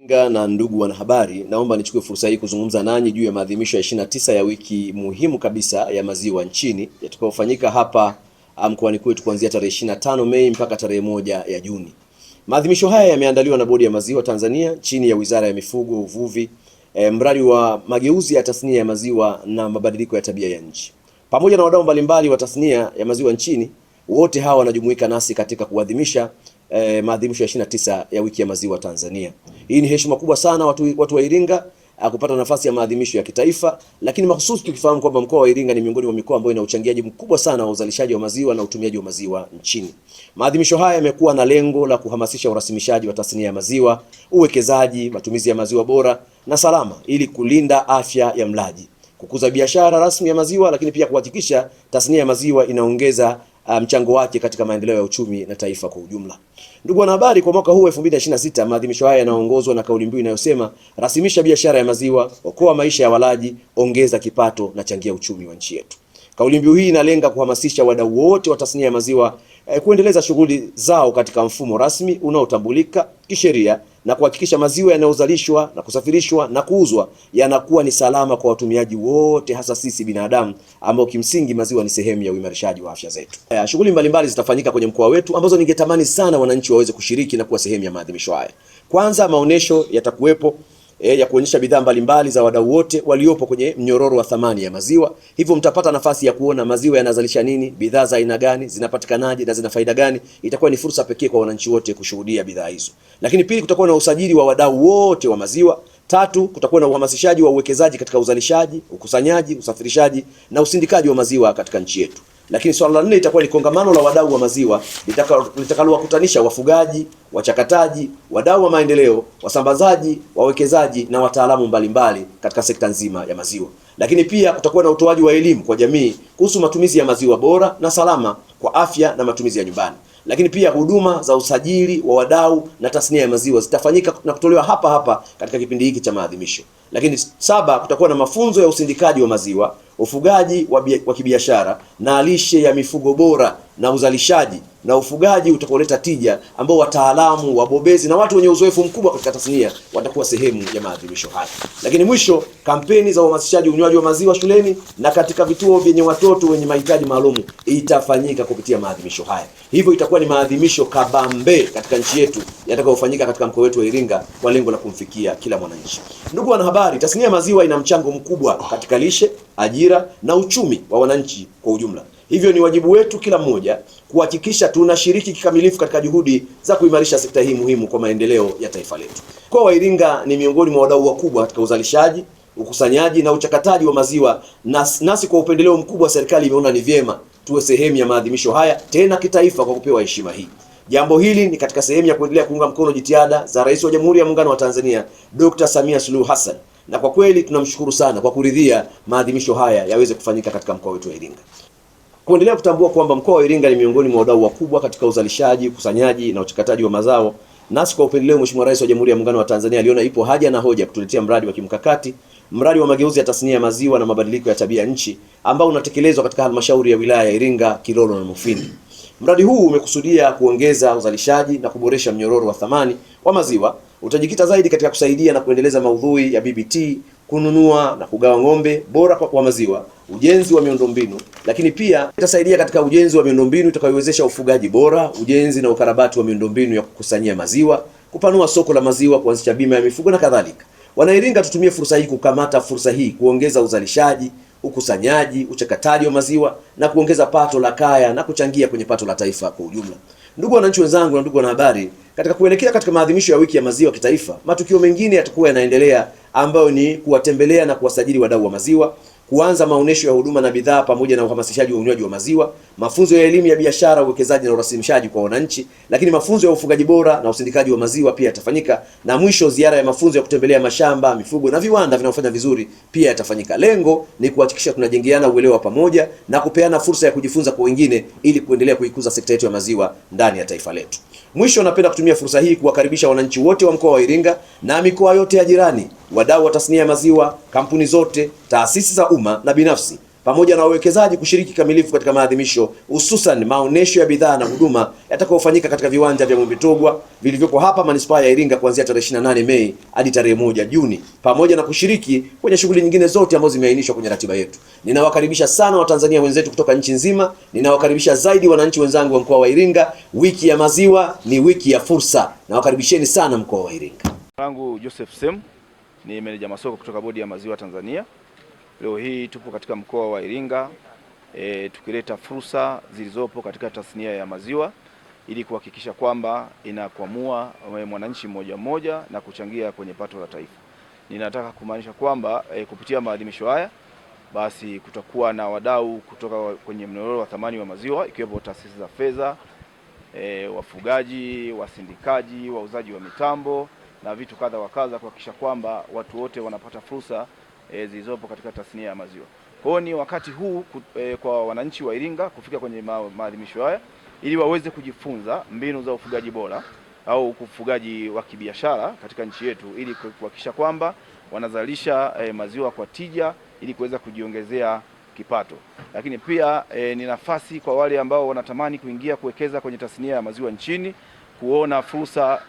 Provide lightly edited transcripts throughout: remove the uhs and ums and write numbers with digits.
Na ndugu wanahabari, naomba nichukue fursa hii kuzungumza nanyi juu ya maadhimisho ya 29 ya wiki muhimu kabisa ya maziwa nchini yatakayofanyika hapa mkoani kwetu kuanzia tarehe 25 Mei mpaka tarehe 1 ya Juni. Maadhimisho haya yameandaliwa na Bodi ya Maziwa Tanzania chini ya Wizara ya Mifugo, Uvuvi, mradi wa mageuzi ya tasnia ya maziwa na mabadiliko ya tabia ya nchi. Pamoja na wadau mbalimbali wa tasnia ya maziwa nchini, wote hawa wanajumuika nasi katika kuadhimisha maadhimisho ya 29 ya wiki ya maziwa Tanzania. Hii ni heshima kubwa sana watu wa Iringa kupata nafasi ya maadhimisho ya kitaifa, lakini mahususi tukifahamu kwamba mkoa wa Iringa ni miongoni mwa mikoa ambayo ina uchangiaji mkubwa sana wa uzalishaji wa maziwa na utumiaji wa maziwa nchini. Maadhimisho haya yamekuwa na lengo la kuhamasisha urasimishaji wa tasnia ya maziwa, uwekezaji, matumizi ya maziwa bora na salama ili kulinda afya ya mlaji, kukuza biashara rasmi ya maziwa, lakini pia kuhakikisha tasnia ya maziwa inaongeza mchango wake katika maendeleo ya uchumi na taifa kwa ujumla. Ndugu wanahabari, kwa mwaka huu 2026 maadhimisho haya yanaongozwa na kauli mbiu inayosema rasimisha biashara ya maziwa, okoa maisha ya walaji, ongeza kipato na changia uchumi wa nchi yetu. Kauli mbiu hii inalenga kuhamasisha wadau wote wa tasnia ya maziwa kuendeleza shughuli zao katika mfumo rasmi unaotambulika kisheria na kuhakikisha maziwa yanayozalishwa na kusafirishwa na kuuzwa yanakuwa ni salama kwa watumiaji wote, hasa sisi binadamu ambao kimsingi maziwa ni sehemu ya uimarishaji wa afya zetu. Shughuli mbalimbali zitafanyika kwenye mkoa wetu ambazo ningetamani sana wananchi waweze kushiriki na kuwa sehemu ya maadhimisho haya. Kwanza, maonesho yatakuwepo ya kuonyesha bidhaa mbalimbali za wadau wote waliopo kwenye mnyororo wa thamani ya maziwa. Hivyo mtapata nafasi ya kuona maziwa yanazalisha nini, bidhaa za aina gani, zinapatikanaje na zina faida gani. Itakuwa ni fursa pekee kwa wananchi wote kushuhudia bidhaa hizo. Lakini pili, kutakuwa na usajili wa wadau wote wa maziwa. Tatu, kutakuwa na uhamasishaji wa uwekezaji katika uzalishaji, ukusanyaji, usafirishaji na usindikaji wa maziwa katika nchi yetu. Lakini swala la nne itakuwa ni kongamano la wadau wa maziwa litakalowakutanisha wafugaji, wachakataji, wadau wa maendeleo, wasambazaji, wawekezaji na wataalamu mbalimbali katika sekta nzima ya maziwa. Lakini pia kutakuwa na utoaji wa elimu kwa jamii kuhusu matumizi ya maziwa bora na salama kwa afya na matumizi ya nyumbani. Lakini pia huduma za usajili wa wadau na tasnia ya maziwa zitafanyika na kutolewa hapa katika kipindi hiki cha maadhimisho. Lakini saba, kutakuwa na mafunzo ya usindikaji wa maziwa, ufugaji wa kibiashara na lishe ya mifugo bora na uzalishaji na ufugaji utakoleta tija, ambao wataalamu, wabobezi na watu wenye uzoefu mkubwa katika tasnia watakuwa sehemu ya maadhimisho haya. Lakini mwisho, kampeni za uhamasishaji unywaji wa maziwa shuleni na katika vituo vyenye watoto wenye mahitaji maalum itafanyika kupitia maadhimisho haya. Hivyo itakuwa ni maadhimisho kabambe katika nchi yetu yatakayofanyika katika mkoa wetu wa Iringa kwa lengo la kumfikia kila mwananchi. Ndugu wanahabari, tasnia ya maziwa ina mchango mkubwa katika lishe, ajira na uchumi wa wananchi kwa ujumla. Hivyo ni wajibu wetu kila mmoja kuhakikisha tunashiriki kikamilifu katika juhudi za kuimarisha sekta hii muhimu kwa maendeleo ya taifa letu. Mkoa wa Iringa ni miongoni mwa wadau wakubwa katika uzalishaji, ukusanyaji na uchakataji wa maziwa, nasi kwa upendeleo mkubwa serikali imeona ni vyema tuwe sehemu ya maadhimisho haya tena kitaifa kwa kupewa heshima hii. Jambo hili ni katika sehemu ya kuendelea kuunga mkono jitihada za Rais wa Jamhuri ya Muungano wa Tanzania Dr. Samia Suluhu Hassan, na kwa kweli tunamshukuru sana kwa kuridhia maadhimisho haya yaweze kufanyika katika mkoa wetu wa Iringa. Kuendelea kutambua kwamba mkoa wa Iringa ni miongoni mwa wadau wakubwa katika uzalishaji, ukusanyaji na uchakataji wa mazao, nasi kwa upendeleo Mheshimiwa Rais wa Jamhuri ya Muungano wa Tanzania aliona ipo haja na hoja kutuletea mradi wa kimkakati, mradi wa mageuzi ya tasnia ya maziwa na mabadiliko ya tabia nchi, ambao unatekelezwa katika halmashauri ya wilaya ya Iringa, Kilolo na Mufindi. Mradi huu umekusudia kuongeza uzalishaji na kuboresha mnyororo wa thamani wa maziwa. Utajikita zaidi katika kusaidia na kuendeleza maudhui ya BBT, kununua na kugawa ng'ombe bora kwa maziwa, ujenzi wa miundombinu, lakini pia itasaidia katika ujenzi wa miundombinu itakayowezesha ufugaji bora, ujenzi na ukarabati wa miundombinu ya kukusanyia maziwa, kupanua soko la maziwa, kuanzisha bima ya mifugo na kadhalika. Wanairinga, tutumie fursa hii kukamata fursa hii kuongeza uzalishaji, ukusanyaji, uchakataji wa maziwa na kuongeza pato la kaya na kuchangia kwenye pato la taifa kwa ujumla. Ndugu wananchi wenzangu na ndugu wanahabari, katika kuelekea katika maadhimisho ya wiki ya maziwa kitaifa, matukio mengine yatakuwa yanaendelea ambayo ni kuwatembelea na kuwasajili wadau wa maziwa, kuanza maonesho ya huduma na bidhaa pamoja na uhamasishaji wa unywaji wa maziwa, mafunzo ya elimu ya biashara, uwekezaji na urasimishaji kwa wananchi, lakini mafunzo ya ufugaji bora na usindikaji wa maziwa pia yatafanyika, na mwisho ziara ya mafunzo ya kutembelea mashamba, mifugo na viwanda vinavyofanya vizuri pia yatafanyika. Lengo ni kuhakikisha tunajengeana uelewa pamoja na kupeana fursa ya kujifunza kwa wengine ili kuendelea kuikuza sekta yetu ya maziwa ndani ya taifa letu. Mwisho, napenda kutumia fursa hii kuwakaribisha wananchi wote wa mkoa wa Iringa na mikoa yote ya jirani, wadau wa tasnia ya maziwa, kampuni zote, taasisi za umma na binafsi pamoja na wawekezaji kushiriki kamilifu katika maadhimisho, hususan maonesho ya bidhaa na huduma yatakayofanyika katika viwanja vya Mwimbitogwa vilivyopo hapa manispaa ya Iringa kuanzia tarehe 28 Mei hadi tarehe 1 Juni, pamoja na kushiriki kwenye shughuli nyingine zote ambazo zimeainishwa kwenye ratiba yetu. Ninawakaribisha sana Watanzania wenzetu kutoka nchi nzima. Ninawakaribisha zaidi wananchi wenzangu wa mkoa wa Iringa. Wiki ya maziwa ni wiki ya fursa. Nawakaribisheni sana mkoa wa Iringa. Langu Joseph Sem, ni meneja masoko kutoka Bodi ya Maziwa Tanzania. Leo hii tupo katika mkoa wa Iringa tukileta fursa zilizopo katika tasnia ya maziwa ili kuhakikisha kwamba inakwamua mwananchi mmoja mmoja na kuchangia kwenye pato la taifa. Ninataka kumaanisha kwamba kupitia maadhimisho haya basi kutakuwa na wadau kutoka kwenye mnyororo wa thamani wa maziwa, ikiwepo taasisi za fedha, wafugaji, wasindikaji, wauzaji wa mitambo na vitu kadha wa kadha, kuhakikisha kwamba watu wote wanapata fursa zilizopo katika tasnia ya maziwa. Kwa hiyo ni wakati huu kwa wananchi wa Iringa kufika kwenye maadhimisho haya ili waweze kujifunza mbinu za ufugaji bora au ufugaji wa kibiashara katika nchi yetu, ili kuhakikisha kwamba wanazalisha maziwa kwa tija ili kuweza kujiongezea kipato. Lakini pia ni nafasi kwa wale ambao wanatamani kuingia kuwekeza kwenye tasnia ya maziwa nchini kuona fursa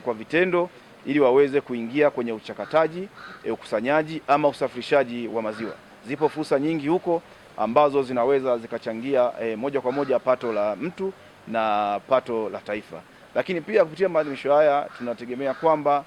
kwa vitendo ili waweze kuingia kwenye uchakataji, ukusanyaji ama usafirishaji wa maziwa. Zipo fursa nyingi huko ambazo zinaweza zikachangia moja kwa moja pato la mtu na pato la taifa. Lakini pia kupitia maadhimisho haya tunategemea kwamba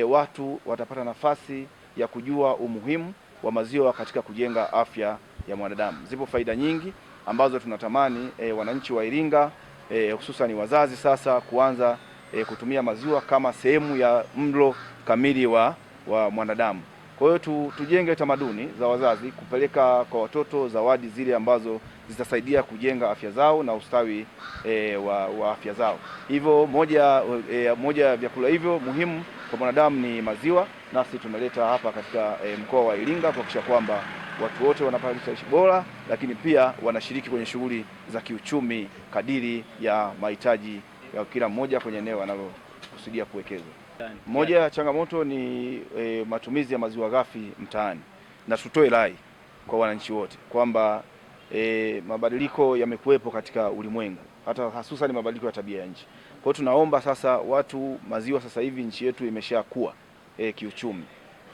watu watapata nafasi ya kujua umuhimu wa maziwa katika kujenga afya ya mwanadamu. Zipo faida nyingi ambazo tunatamani wananchi wa Iringa hususan wazazi sasa kuanza kutumia maziwa kama sehemu ya mlo kamili wa mwanadamu. Kwa hiyo tujenge tamaduni za wazazi kupeleka kwa watoto zawadi zile ambazo zitasaidia kujenga afya zao na ustawi wa afya zao. Hivyo moja ya vyakula hivyo muhimu kwa mwanadamu ni maziwa, nasi tunaleta hapa katika mkoa wa Iringa kuhakikisha kwamba watu wote wanapata lishe bora, lakini pia wanashiriki kwenye shughuli za kiuchumi kadiri ya mahitaji ya kila mmoja kwenye eneo analokusudia kuwekeza. Moja ya changamoto ni matumizi ya maziwa ghafi mtaani, na tutoe rai kwa wananchi wote kwamba mabadiliko yamekuwepo katika ulimwengu, hata hususan mabadiliko ya tabia ya nchi. Kwa hiyo tunaomba sasa maziwa sasa hivi nchi yetu imeshakuwa kiuchumi.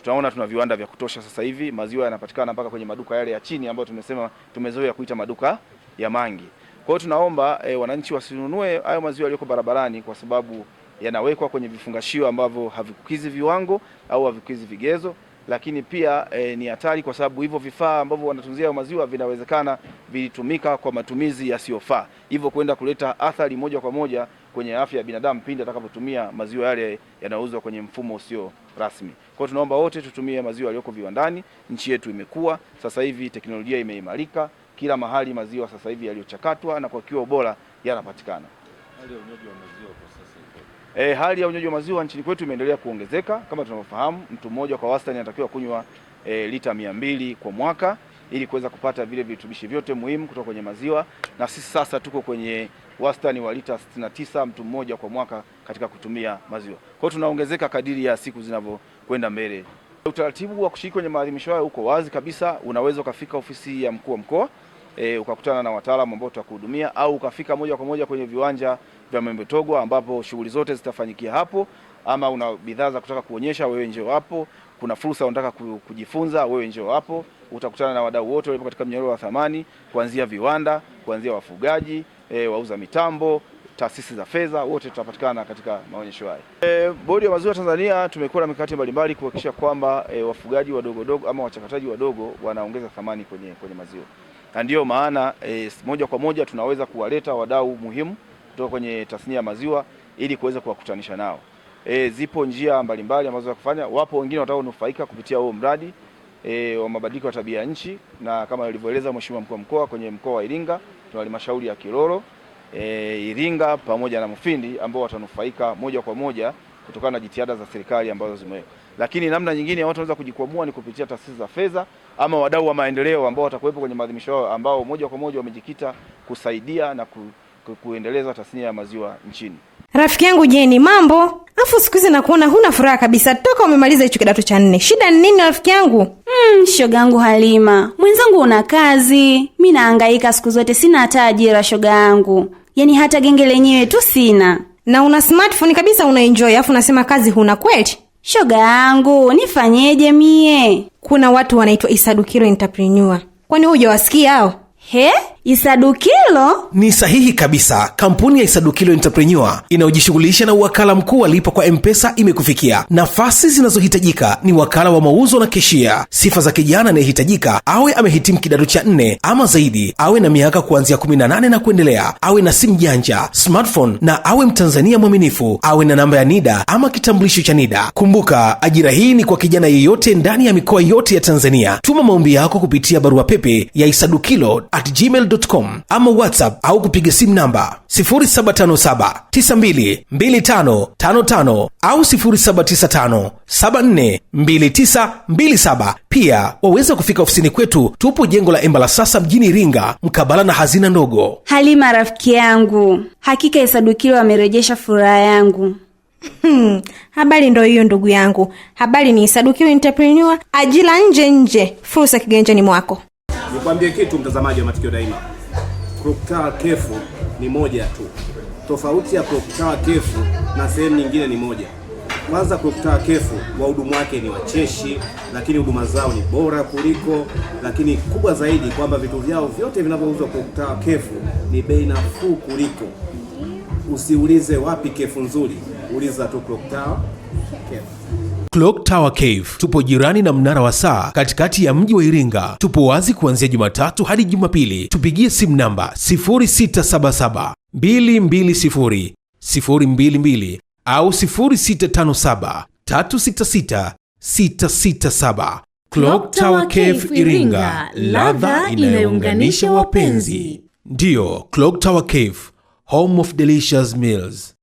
Tunaona tuna viwanda vya kutosha sasa hivi, maziwa yanapatikana mpaka kwenye maduka yale ya chini ambayo tumezoea kuita maduka ya mangi. Kwa hiyo tunaomba wananchi wasinunue hayo maziwa yaliyoko barabarani kwa sababu yanawekwa kwenye vifungashio ambavyo havikidhi viwango au havikidhi vigezo, lakini pia ni hatari kwa sababu hivyo vifaa ambavyo wanatunzia maziwa vinawezekana vilitumika kwa matumizi yasiyofaa, hivyo kwenda kuleta athari moja kwa moja kwenye afya ya binadamu pindi atakapotumia maziwa yale yanayouzwa kwenye mfumo usio rasmi. Kwa hiyo tunaomba wote tutumie maziwa yaliyoko viwandani. Nchi yetu imekuwa sasa hivi, teknolojia imeimarika, kila mahali maziwa sasa hivi yaliyochakatwa na kwa kiwango bora yanapatikana. Hali ya unywaji wa maziwa kwa sasa iko? Hali ya unywaji wa maziwa nchini kwetu imeendelea kuongezeka. Kama tunavyofahamu, mtu mmoja kwa wastani anatakiwa kunywa lita 200 kwa mwaka ili kuweza kupata vile virutubishi vyote muhimu kutoka kwenye maziwa, na sisi sasa tuko kwenye wastani wa lita 69 mtu mmoja kwa mwaka katika kutumia maziwa. Kwa hiyo tunaongezeka kadiri ya siku zinavyokwenda mbele. Utaratibu wa kushiriki kwenye maadhimisho haya uko wazi kabisa. Unaweza ukafika ofisi ya mkuu wa mkoa ukakutana na wataalamu ambao tutakuhudumia, au ukafika moja kwa moja kwenye viwanja vya Mwimbitogwa ambapo shughuli zote zitafanyikia hapo. Ama una bidhaa za kutaka kuonyesha, wewe njoo hapo. Kuna fursa unataka kujifunza, wewe njoo hapo. Utakutana na wadau wote walio katika mnyororo wa thamani, kuanzia viwanda, kuanzia wafugaji, wauza mitambo, taasisi za fedha, wote tutapatikana katika maonyesho haya. Bodi ya Maziwa Tanzania tumekuwa na mikakati mbalimbali kuhakikisha kwamba wafugaji wadogo ama wachakataji wadogo wanaongeza thamani kwenye maziwa. Na ndiyo maana moja kwa moja tunaweza kuwaleta wadau muhimu kutoka kwenye tasnia ya maziwa ili kuweza kuwakutanisha nao. Zipo njia mbalimbali ambazo za kufanya. Wapo wengine watakaonufaika kupitia huo mradi wa mabadiliko ya tabia ya nchi, na kama alivyoeleza Mheshimiwa Mkuu wa Mkoa, kwenye mkoa wa Iringa tuna halmashauri ya Kilolo, Iringa pamoja na Mufindi ambao watanufaika moja kwa moja kutokana na jitihada za serikali ambazo zimewekwa. Lakini namna nyingine watu wanaweza kujikwamua ni kupitia taasisi za fedha ama wadau wa maendeleo ambao watakuwepo kwenye maadhimisho yao, ambao moja kwa moja wamejikita kusaidia na kuendeleza tasnia ya maziwa nchini. Rafiki yangu Jeni, mambo? Afu siku hizi nakuona huna furaha kabisa toka umemaliza hicho kidato cha 4. Shida ni nini rafiki yangu? Shogangu Halima, mwenzangu una kazi. Mimi nahangaika siku zote, sina hata ajira shogangu. Yaani hata genge lenyewe tu sina. Na una smartphone kabisa unaenjoy, afu unasema kazi huna kweli? Shogangu, nifanyeje mie? Kuna watu wanaitwa Isadukilo Entrepreneur. Kwani hujawasikia hao? He? Isadukilo? Ni sahihi kabisa. Kampuni ya Isadukilo Entrepreneur inayojishughulisha na uwakala mkuu wa lipa kwa M-Pesa imekufikia. Nafasi zinazohitajika ni wakala wa mauzo na keshia. Sifa za kijana anayehitajika awe amehitimu kidato cha 4 ama zaidi, awe na miaka kuanzia 18 na kuendelea, awe na simu janja, smartphone, na awe Mtanzania mwaminifu, awe na namba ya NIDA ama kitambulisho cha NIDA. Kumbuka, ajira hii ni kwa kijana yeyote ndani ya mikoa yote ya Tanzania. Tuma maombi yako kupitia barua pepe ya isadukilo@gmail.com ama WhatsApp au kupiga simu namba 0757922555 au 0795742927. Pia waweza kufika ofisini kwetu, tupo jengo la Embalasasa mjini Iringa, mkabala na hazina ndogo. Halima rafiki yangu, hakika Isadukilo amerejesha furaha yangu. Habari ndo hiyo ndugu yangu. Habari ni Isadukilo Entrepreneur, ajira nje, fursa kiganjani mwako. Nikwambie kitu mtazamaji wa Matukio Daima. Clock Tower Cafe ni moja tu. Tofauti ya Clock Tower Cafe na sehemu nyingine ni moja. Kwanza Clock Tower Cafe wahudumu wake ni wacheshi, lakini huduma zao ni bora kuliko, lakini kubwa zaidi kwamba vitu vyao vyote vinavyouzwa Clock Tower Cafe ni bei nafuu kuliko. Usiulize wapi kefu nzuri, uliza tu Clock Tower Cafe. Clock Tower Cave tupo jirani na mnara wa saa katikati ya mji wa Iringa. Tupo wazi kuanzia Jumatatu hadi Jumapili. Tupigie simu namba 0677220022 au 0657366667. Clock Tower Cave Iringa, ladha inayounganisha wapenzi. Ndiyo, Clock Tower Cave, home of delicious meals.